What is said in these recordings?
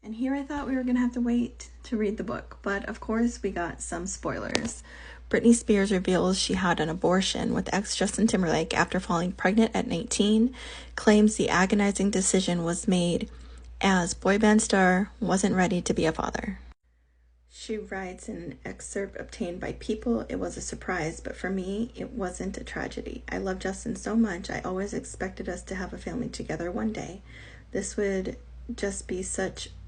And here I thought we were gonna have to wait to read the book, but of course we got some spoilers. Britney Spears reveals she had an abortion with ex Justin Timberlake after falling pregnant at 19, claims the agonizing decision was made as boy band star wasn't ready to be a father. She writes in an excerpt obtained by People, "It was a surprise, but for me, it wasn't a tragedy. I love Justin so much. I always expected us to have a family together one day. This would just be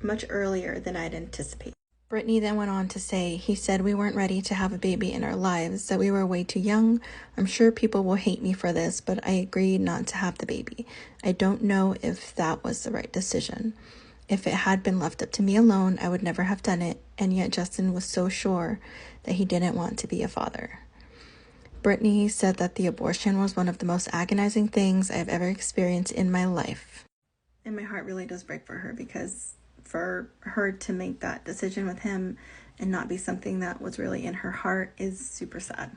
much earlier than I'd anticipated." Britney then went on to say, "He said we weren't ready to have a baby in our lives, that we were way too young. I'm sure people will hate me for this, but I agreed not to have the baby. I don't know if that was the right decision. If it had been left up to me alone, I would never have done it, and yet Justin was so sure that he didn't want to be a father." Britney said that the abortion was one of the most agonizing things I have ever experienced in my life. And my heart really does break for her, because for her to make that decision with him and not be something that was really in her heart is super sad.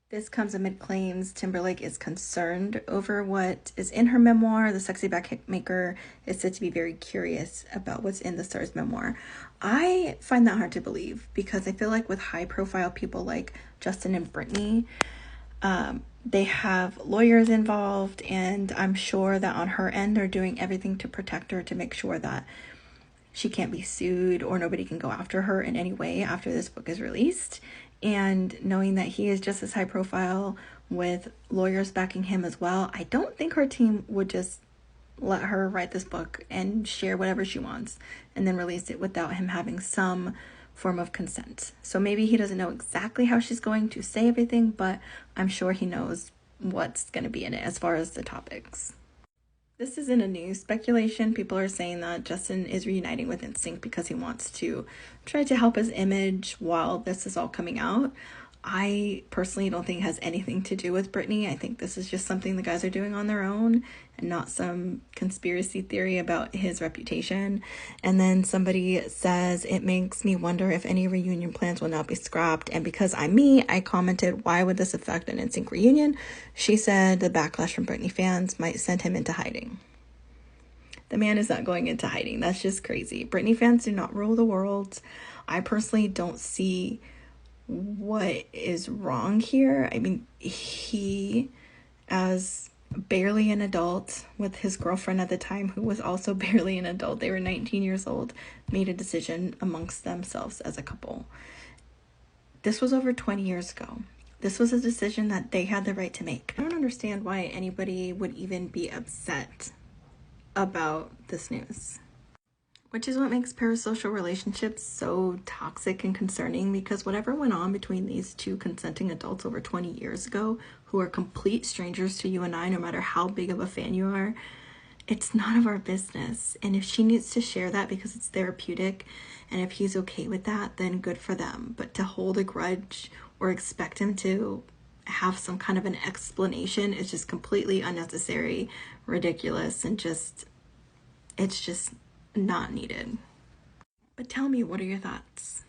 This comes amid claims Timberlake is concerned over what is in her memoir. The sexy backmaker is said to be very curious about what's in the star's memoir. I find that hard to believe, because I feel like with high-profile people like Justin and Britney, they have lawyers involved, and I'm sure that on her end they're doing everything to protect her, to make sure that she can't be sued or nobody can go after her in any way after this book is released. And knowing that he is just as high profile with lawyers backing him as well, I don't think her team would just let her write this book and share whatever she wants and then release it without him having some form of consent. So maybe he doesn't know exactly how she's going to say everything, but I'm sure he knows what's going to be in it as far as the topics. This isn't a new speculation. People are saying that Justin is reuniting with NSYNC because he wants to try to help his image while this is all coming out. I personally don't think it has anything to do with Britney. I think this is just something the guys are doing on their own and not some conspiracy theory about his reputation. And then somebody says, "It makes me wonder if any reunion plans will now be scrapped." And because I'm me, I commented, "Why would this affect an NSYNC reunion?" She said the backlash from Britney fans might send him into hiding. The man is not going into hiding. That's just crazy. Britney fans do not rule the world. I personally don't see what is wrong here. I mean, he, as barely an adult with his girlfriend at the time, who was also barely an adult, they were 19 years old, made a decision amongst themselves as a couple. This was over 20 years ago. This was a decision that they had the right to make. I don't understand why anybody would even be upset about this news. Which is what makes parasocial relationships so toxic and concerning, because whatever went on between these two consenting adults over 20 years ago, who are complete strangers to you and I, no matter how big of a fan you are, it's none of our business. And if she needs to share that because it's therapeutic, and if he's okay with that, then good for them. But to hold a grudge or expect him to have some kind of an explanation is just completely unnecessary, ridiculous, and it's just not needed. But tell me, what are your thoughts?